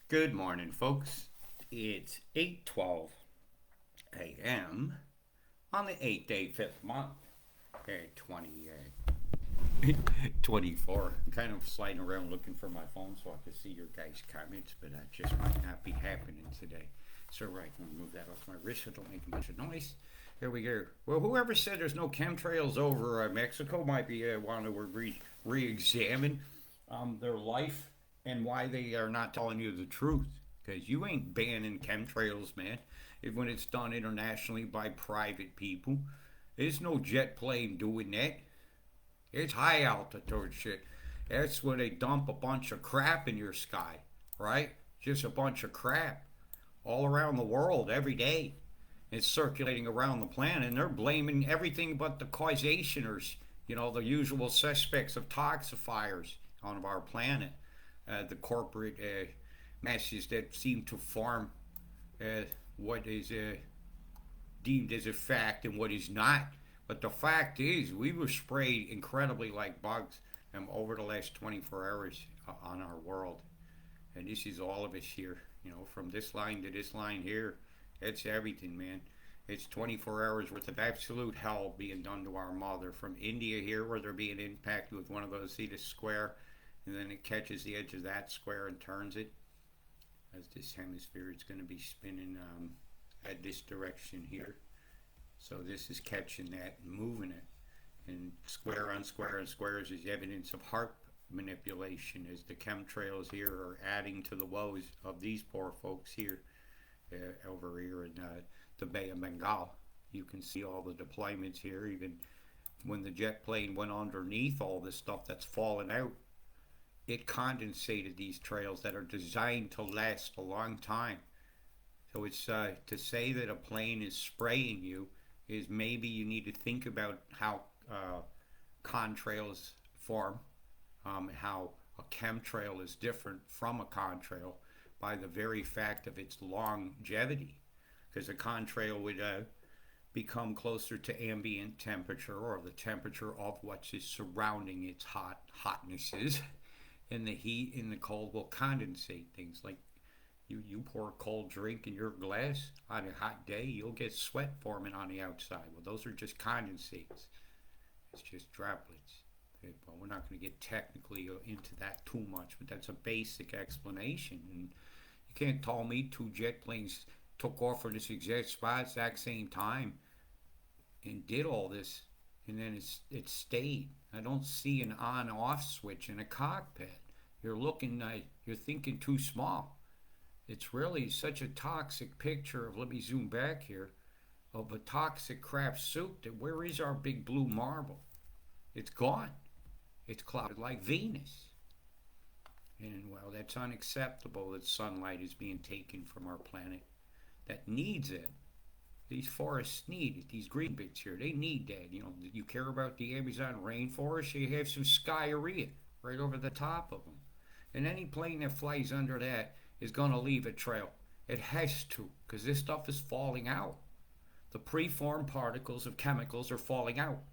Good morning, folks. It's 8:12 a.m. on the 8th day, 5th month, 2024. I'm kind of sliding around looking for my phone so I can see your guys' comments, but that just might not be happening today. So, right, I'm going to move that off my wrist so it don't make a bunch of noise. Here we go. Well, whoever said there's no chemtrails over Mexico might be want to re-examine their life and why they are not telling you the truth. Because you ain't banning chemtrails, man. When it's done internationally by private people, there's no jet plane doing that. It's high altitude shit. That's where they dump a bunch of crap in your sky, right? Just a bunch of crap all around the world every day. It's circulating around the planet, and they're blaming everything but the causationers, the usual suspects of toxifiers on our planet, the corporate masses that seem to farm what is deemed as a fact and what is not. But the fact is, we were sprayed incredibly like bugs over the last 24 hours on our world. And this is all of us here, from this line to this line here. It's everything, man. It's 24 hours worth of absolute hell being done to our mother. From India here, where they're being impacted with one of those, see the square, and then it catches the edge of that square and turns it. As this hemisphere is going to be spinning at this direction here. So this is catching that and moving it. And square on square on squares is evidence of heart manipulation as the chemtrails here are adding to the woes of these poor folks here over here in the Bay of Bengal. You can see all the deployments here. Even when the jet plane went underneath all this stuff that's fallen out, it condensated these trails that are designed to last a long time. So it's to say that a plane is spraying you is maybe you need to think about how contrails form, how a chemtrail is different from a contrail by the very fact of its longevity. Because a contrail would become closer to ambient temperature or the temperature of what is surrounding its hotnesses. And the heat and the cold will condensate things like you pour a cold drink in your glass on a hot day, you'll get sweat forming on the outside. Well, those are just condensates. It's just droplets. But we're not going to get technically into that too much, but that's a basic explanation. And you can't tell me two jet planes took off from this exact spot, exact same time, and did all this, and then it stayed. I don't see an on-off switch in a cockpit. You're thinking too small. It's really such a toxic picture of, let me zoom back here, of a toxic crap soup that where is our big blue marble? It's gone. It's clouded like Venus. And well, that's unacceptable that sunlight is being taken from our planet that needs it. These forests need it. These green bits here, they need that. You care about the Amazon rainforest, you have some skyria right over the top of them. And any plane that flies under that is going to leave a trail. It has to, because this stuff is falling out. The preformed particles of chemicals are falling out.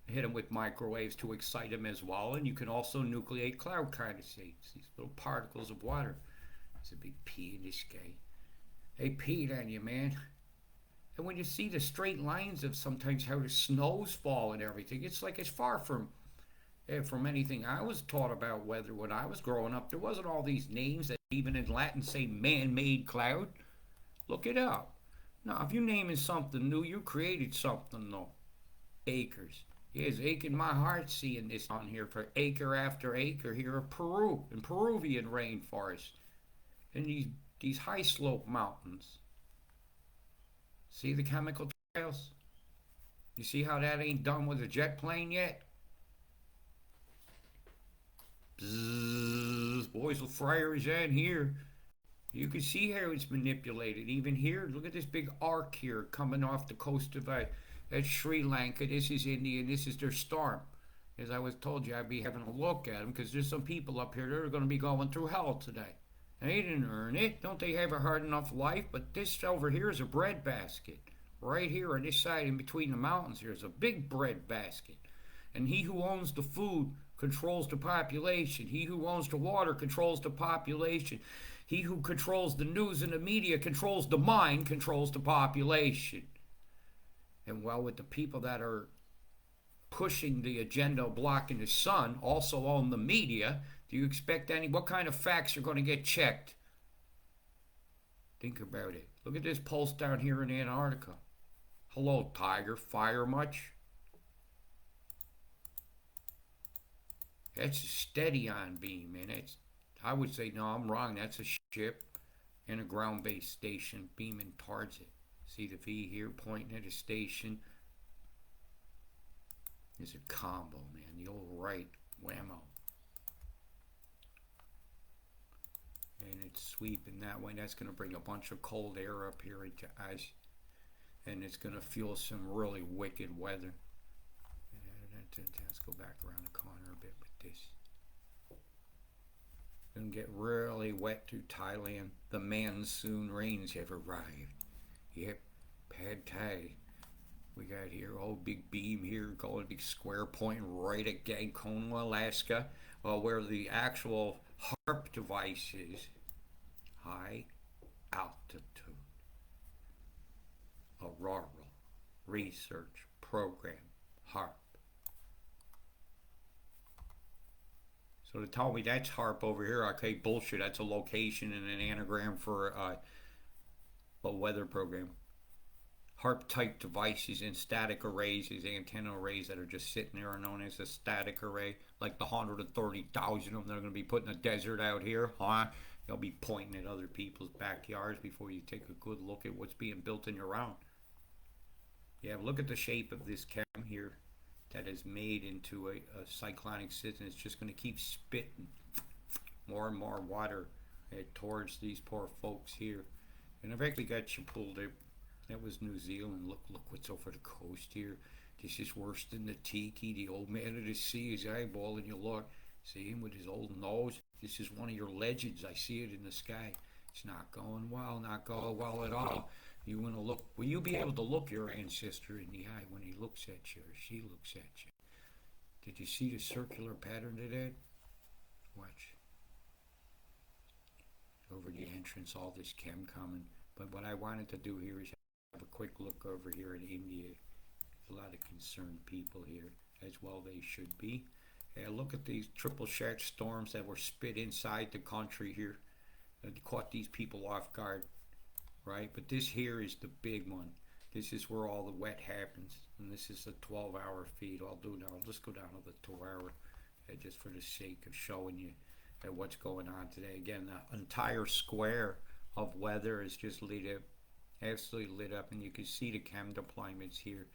Hit them with microwaves to excite them as well, and you can also nucleate cloud condensates, these little particles of water. There's a big P in this guy. They peed on you, man. And when you see the straight lines of sometimes how the snows fall and everything, it's like it's far from anything I was taught about weather when I was growing up. There wasn't all these names that even in Latin say man-made cloud. Look it up. Now, if you're naming something new, you created something new. Acres. Yes, aching my heart seeing this on here for acre after acre here of Peru and Peruvian rainforest and these high slope mountains. See the chemical trails? You see how that ain't done with a jet plane yet? Bzzz, boys, the fryer is in here. You can see how it's manipulated. Even here, look at this big arc here coming off the coast of that's Sri Lanka. This is India, and this is their storm. As I was told you, I'd be having a look at them because there's some people up here that are going to be going through hell today. They didn't earn it. Don't they have a hard enough life? But this over here is a bread basket. Right here on this side in between the mountains, there's a big bread basket. And he who owns the food controls the population. He who owns the water controls the population. He who controls the news and the media controls the mind, controls the population. And well, with the people that are pushing the agenda of blocking the sun also own the media, do you expect what kind of facts are going to get checked? Think about it. Look at this pulse down here in Antarctica. Hello, Tiger. Fire much? That's a steady on beam, and I would say, no, I'm wrong. That's a ship and a ground-based station beaming towards it. See the V here pointing at a station? It's a combo, man. The old right whammo. And it's sweeping that way. That's going to bring a bunch of cold air up here into us. And it's going to fuel some really wicked weather. Let's go back around the corner a bit with this. It's going to get really wet through Thailand. The monsoon rains have arrived. Yep, pad Thai. We got here, big beam here, going big square point right at Gankona, Alaska, where the actual HARP device is. High altitude auroral research program, HARP. So to tell me that's HARP over here, okay, bullshit. That's a location and an anagram for a weather program. HARP type devices and static arrays is antenna arrays that are just sitting there are known as a static array, like the 130,000 of them they're going to be put in the desert out here, huh? They'll be pointing at other people's backyards before you take a good look at what's being built in your own. Yeah, look at the shape of this cam here that is made into a cyclonic system. It's just going to keep spitting more and more water towards these poor folks here. And I've actually got you pulled up. That was New Zealand. Look what's over the coast here. This is worse than the tiki. The old man of the sea is eyeballing you. Look, see him with his old nose. This is one of your legends. I see it in the sky. It's not going well. Not going well at all. You want to look? Will you be able to look your ancestor in the eye when he looks at you or she looks at you? Did you see the circular pattern to that? Watch. Over the entrance, all this chem coming. But what I wanted to do here is have a quick look over here in India. There's a lot of concerned people here, as well they should be. Look at these triple shack storms that were spit inside the country here. That caught these people off guard, right? But this here is the big one. This is where all the wet happens, and this is a 12-hour feed. I'll do now. I'll just go down to the 2-hour, just for the sake of showing you what's going on today. Again, the entire square of weather is just lit up, absolutely lit up, and you can see the chem deployments here.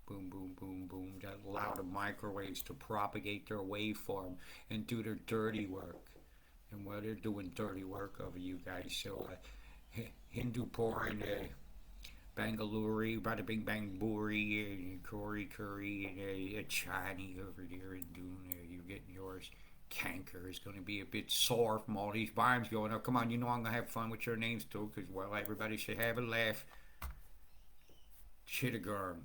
Boom, boom, boom, boom. That allow the microwaves to propagate their waveform and do their dirty work. And while they're doing dirty work over you guys, so Hindupur and Bangalore, Bada Bing Bang Buri, Curry, and Chani over there in Dune. You're getting yours. Canker is going to be a bit sore from all these bombs going up. Come on, you know I'm going to have fun with your names too, because, well, everybody should have a laugh. Chittagong.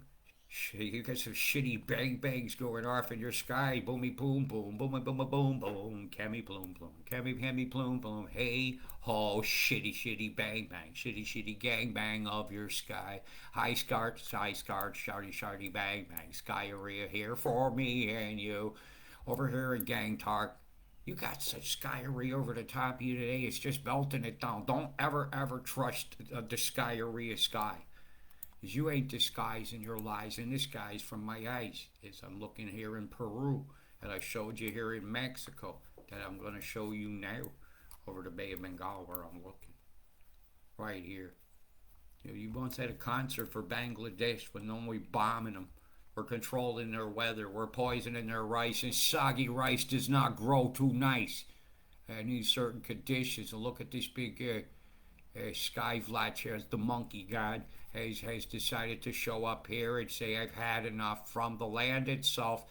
You got some shitty bang bangs going off in your sky. Boomy boom boom, boom boom boom boom, cammy plume plume, cammy plume plume. Hey ho, shitty bang bang, shitty gang bang of your sky. High scarts, shardy bang bang. Sky area here for me and you. Over here in Gang Talk, you got such skyery over the top of you today. It's just belting it down. Don't ever trust the skyery sky. Because you ain't disguising your lies in disguise from my eyes. As I'm looking here in Peru, that I showed you here in Mexico, that I'm going to show you now over the Bay of Bengal where I'm looking. Right here. You once had a concert for Bangladesh when only bombing them. We're controlling their weather. We're poisoning their rice. And soggy rice does not grow too nice. It needs certain conditions. And look at this big sky flatch here. The monkey god has decided to show up here and say, I've had enough from the land itself.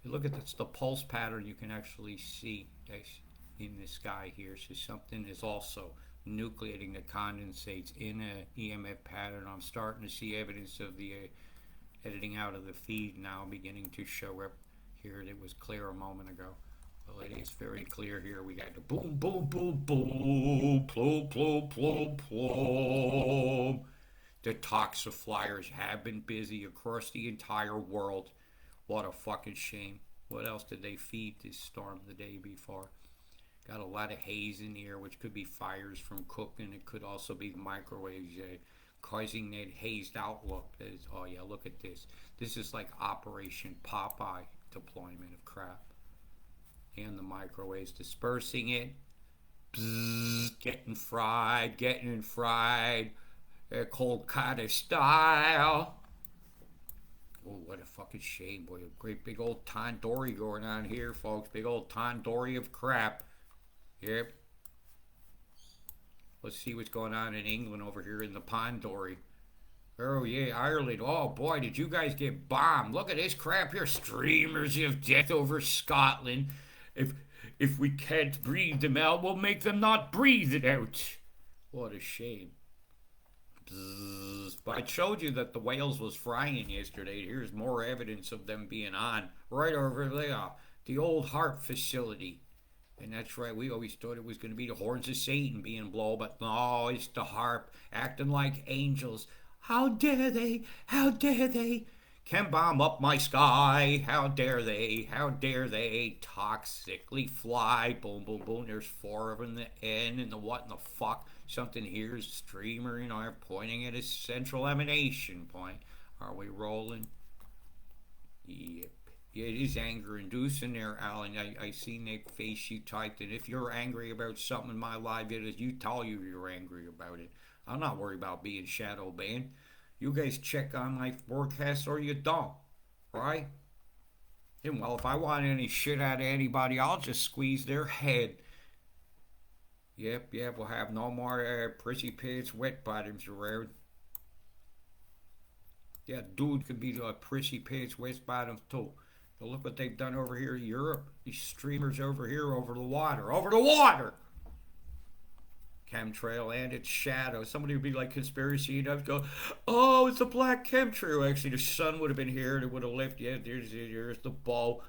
Look at this, the pulse pattern you can actually see in the sky here. So something is also nucleating the condensates in an EMF pattern. I'm starting to see evidence of the editing out of the feed now beginning to show up here. It was clear a moment ago. Well, it is very clear here. We got the boom, boom, boom, boom, plum, plum, plum, plum. The toxiflyers have been busy across the entire world. What a fucking shame. What else did they feed this storm the day before? Got a lot of haze in the air, which could be fires from cooking. It could also be microwaves causing that hazed outlook. Oh, yeah, look at this. This is like Operation Popeye deployment of crap. And the microwaves dispersing it. Bzzz, getting fried. Cold Cotta style. Oh, what a fucking shame, boy. A great big old tandoori going on here, folks. Big old tandoori of crap. Yep. Let's see what's going on in England over here in the Pondori. Oh, yeah, Ireland. Oh, boy, did you guys get bombed. Look at this crap here. Streamers of death over Scotland. If we can't breathe them out, we'll make them not breathe it out. What a shame. Bzzz. But I showed you that the whales was frying yesterday. Here's more evidence of them being on. Right over there. The old HARP facility. And that's right, we always thought it was going to be the horns of Satan being blown, but no, it's the HARP acting like angels. How dare they? How dare they? Chembombed up my sky. How dare they? How dare they? Toxically fly. Boom, boom, boom. There's 4 of them in the end. And the what in the fuck? Something here's streamer, pointing at a central emanation point. Are we rolling? Yep. Yeah, it is anger inducing there, Alan. I seen that face you typed, and if you're angry about something in my live videos, you tell you're angry about it. I'm not worried about being shadow banned. You guys check on my forecast or you don't, right? And well, if I want any shit out of anybody, I'll just squeeze their head. Yep, we'll have no more prissy pants, wet bottoms around. Yeah, dude could be the prissy pants, wet bottoms too. But look what they've done over here in Europe. These streamers over here over the water. Over the water! Chemtrail and its shadow. Somebody would be like conspiracy and I'd go, oh, it's a black chemtrail. Actually, the sun would have been here and it would have left. Yeah, there's the ball.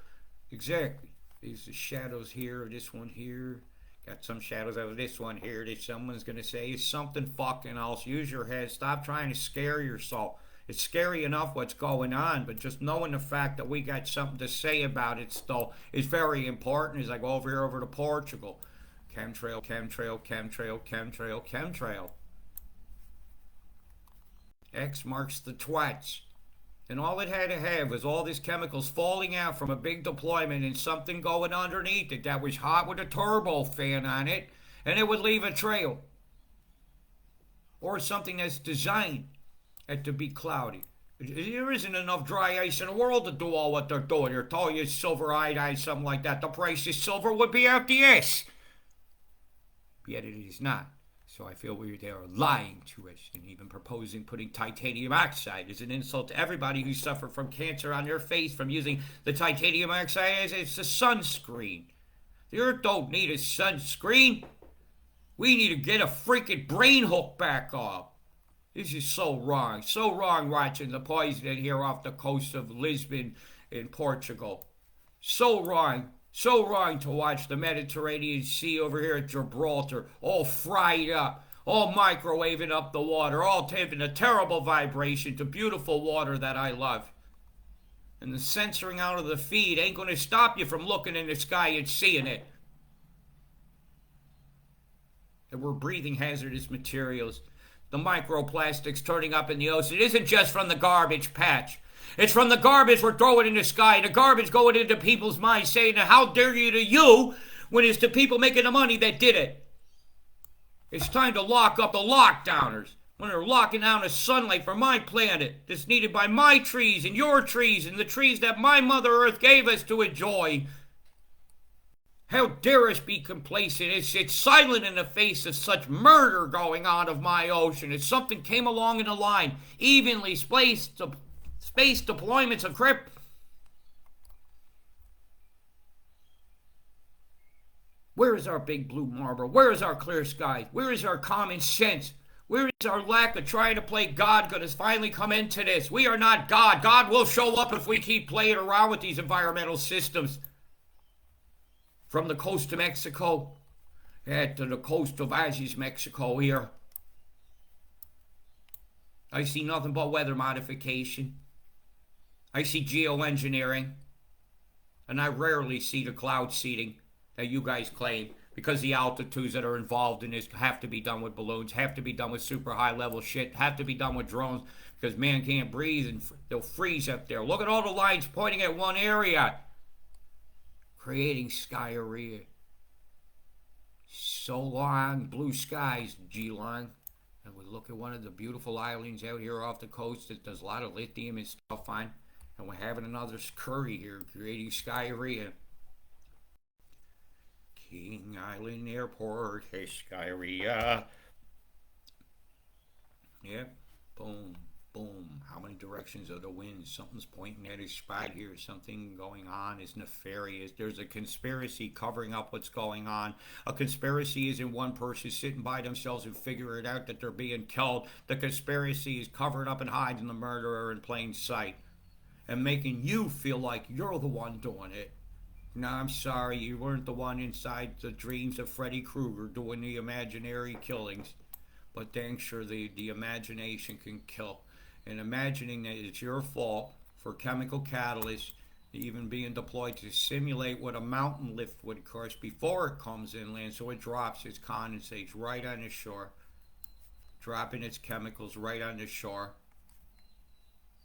Exactly. These the shadows here, this one here. Got some shadows out of this one here that someone's going to say is something fucking else. Use your head. Stop trying to scare yourself. It's scary enough what's going on, but just knowing the fact that we got something to say about it still is very important as I go over here over to Portugal. Chemtrail, chemtrail, chemtrail, chemtrail, chemtrail. X marks the twats. And all it had to have was all these chemicals falling out from a big deployment and something going underneath it that was hot with a turbo fan on it, and it would leave a trail. Or something that's designed to be cloudy. There isn't enough dry ice in the world to do all what they're doing. They're telling you silver iodide, something like that. The price of silver would be out the ass. Yet it is not. So I feel they are lying to us and even proposing putting titanium oxide as an insult to everybody who suffered from cancer on their face from using the titanium oxide as it's a sunscreen. The earth don't need a sunscreen. We need to get a freaking brain hook back off. This is so wrong watching the poison here off the coast of Lisbon in Portugal. So wrong to watch the Mediterranean Sea over here at Gibraltar all fried up, all microwaving up the water, all taking a terrible vibration to beautiful water that I love. And the censoring out of the feed ain't going to stop you from looking in the sky and seeing it. And we're breathing hazardous materials. The microplastics turning up in the ocean isn't just from the garbage patch. It's from the garbage we're throwing in the sky, the garbage going into people's minds saying, how dare you to you, when it's the people making the money that did it. It's time to lock up the lockdowners when they're locking down the sunlight for my planet that's needed by my trees and your trees and the trees that my Mother Earth gave us to enjoy. How dare us be complacent? It's silent in the face of such murder going on of my ocean. If something came along in the line, evenly spaced deployments of crap. Where is our big blue marble? Where is our clear skies? Where is our common sense? Where is our lack of trying to play God going to finally come into this? We are not God. God will show up if we keep playing around with these environmental systems. from the coast of Mexico to the coast of Asia's Mexico here. I see nothing but weather modification. I see geoengineering. And I rarely see the cloud seeding that you guys claim, because the altitudes that are involved in this have to be done with balloons, have to be done with super high level shit, have to be done with drones, because man can't breathe and they'll freeze up there. Look at all the lines pointing at one area, creating skyria. So long, blue skies, G-Line. And we look at one of the beautiful islands out here off the coast that does a lot of lithium and stuff on. And we're having another curry here, creating skyria. King Island Airport, hey, skyria. Yep, boom, boom. How many directions are the winds? Something's pointing at his spot here. Something going on is nefarious. There's a conspiracy covering up what's going on. A conspiracy isn't one person sitting by themselves and figure it out that they're being killed. The conspiracy is covering up and hiding the murderer in plain sight and making you feel like you're the one doing it. No, I'm sorry, you weren't the one inside the dreams of Freddy Krueger doing the imaginary killings. But dang sure the imagination can kill. And imagining that it's your fault for chemical catalysts even being deployed to simulate what a mountain lift would cost before it comes inland, so it drops its condensates right on the shore, dropping its chemicals right on the shore,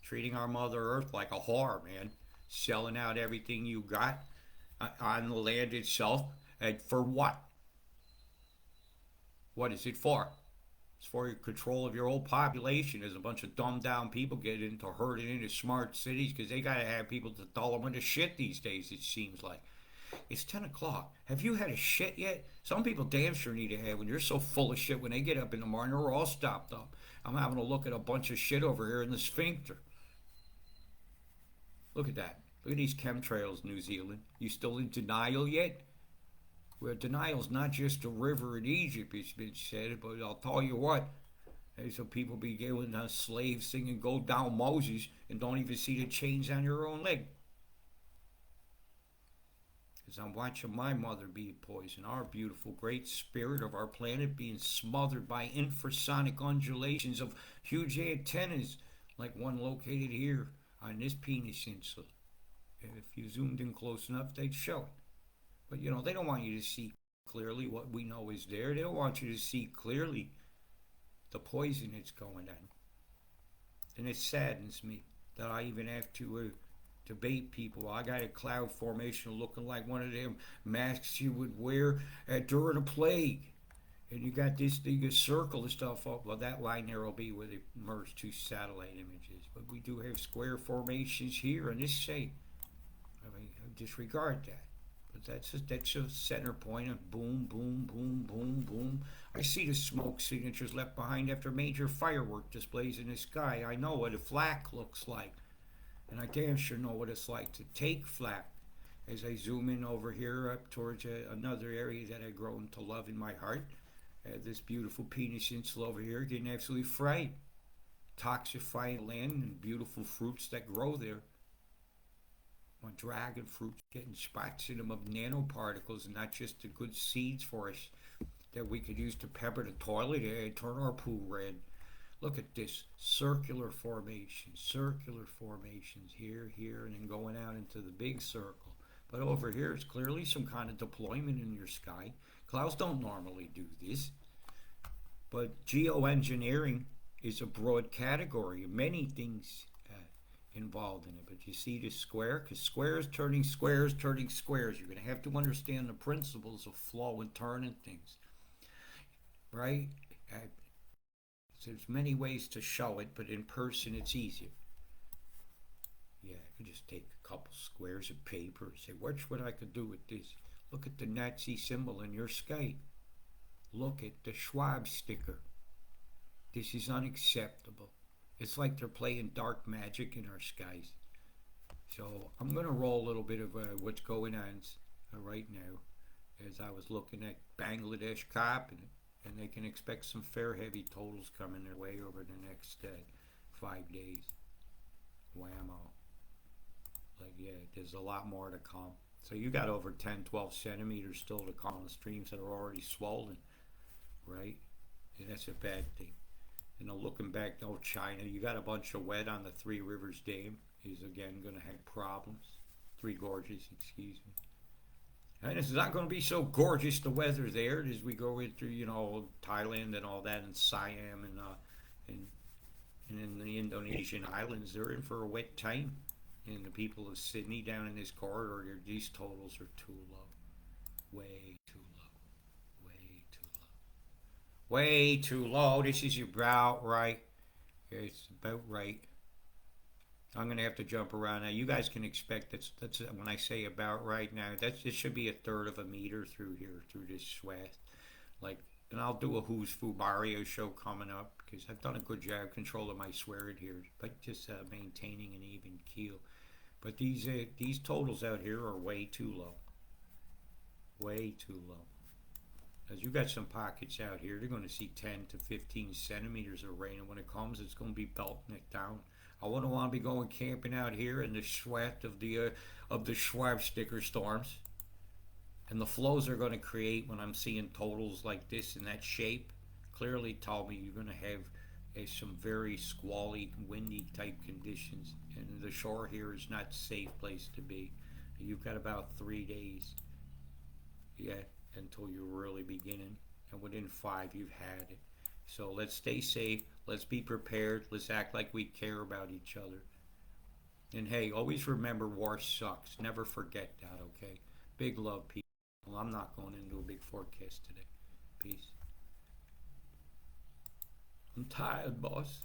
treating our Mother Earth like a whore, man, selling out everything you got on the land itself. And for what? What is it for? It's for your control of your whole population. There's a bunch of dumbed down people getting into herding into smart cities because they gotta have people to tell them when to shit these days, it seems like. It's 10 o'clock. Have you had a shit yet? Some people damn sure need to have when you're so full of shit when they get up in the morning. We're all stopped up. I'm having a look at a bunch of shit over here in the sphincter. Look at that. Look at these chemtrails, New Zealand. You still in denial yet? Well, denial's not just a river in Egypt, it's been said, but I'll tell you what. There's some people be giving us slaves singing Go Down Moses and don't even see the chains on your own leg. Because I'm watching my mother be poisoned, our beautiful great spirit of our planet being smothered by infrasonic undulations of huge antennas, like one located here on this penis insula. If you zoomed in close enough, they'd show it. But you know, they don't want you to see clearly what we know is there. They don't want you to see clearly the poison that's going on. And it saddens me that I even have to debate people. I got a cloud formation looking like one of them masks you would wear during a plague. And you got this thing, a circle and stuff up. Well, that line there will be where they merge two satellite images. But we do have square formations here in this shape. I mean, disregard that. But that's a center point of boom, boom, boom, boom, boom. I see the smoke signatures left behind after major firework displays in the sky. I know what a flak looks like. And I damn sure know what it's like to take flak. As I zoom in over here up towards another area that I've grown to love in my heart. This beautiful penis insula over here getting absolutely fried. Toxifying land and beautiful fruits that grow there. On dragon fruits getting spots in them of nanoparticles and not just the good seeds for us that we could use to pepper the toilet and turn our poo red. Look at this circular formations here, and then going out into the big circle. But over here it's clearly some kind of deployment in your sky. Clouds don't normally do this. But geoengineering is a broad category. Many things involved in it, but you see this square, because squares turning squares. You're going to have to understand the principles of flow and turning things, right? There's many ways to show it, but in person it's easier. Yeah, I could just take a couple squares of paper and say, watch what I could do with this. Look at the Nazi symbol in your sky. Look at the Schwab sticker. This is unacceptable. It's like they're playing dark magic in our skies. So I'm going to roll a little bit of what's going on right now as I was looking at Bangladesh cop, and they can expect some fair heavy totals coming their way over the next 5 days. Whammo. Like, yeah, there's a lot more to come. So you got over 10, 12 centimeters still to come on streams that are already swollen, right? And that's a bad thing. And looking back, no China, you got a bunch of wet on the Three Rivers Dam. Is again going to have problems. Three Gorges, excuse me. And it's not going to be so gorgeous the weather there as we go into Thailand and all that, and Siam and and in the Indonesian islands. They're in for a wet time. And the people of Sydney down in this corridor, these totals are too low, way too low, way too low, way too low. This is about right. Yeah, it's about right. I'm gonna have to jump around now. You guys can expect that's when I say about right now. This should be a third of a meter through here through this swath. Like, and I'll do a Who's Fu Barrio show coming up because I've done a good job controlling my swear here, but just maintaining an even keel. But these totals out here are way too low, way too low. As you got some pockets out here, they're going to see 10 to 15 centimeters of rain, and when it comes, it's going to be belting it down. I wouldn't want to be going camping out here in the sweat of the Schwab sticker storms. And the flows are going to create when I'm seeing totals like this in that shape. Clearly tell me you're going to have some very squally, windy type conditions. And the shore here is not a safe place to be. You've got about 3 days yet until you're really beginning. And within 5, you've had it. So let's stay safe. Let's be prepared. Let's act like we care about each other. And hey, always remember war sucks. Never forget that, okay? Big love, people. Well, I'm not going into a big forecast today. Peace. I'm tired, boss.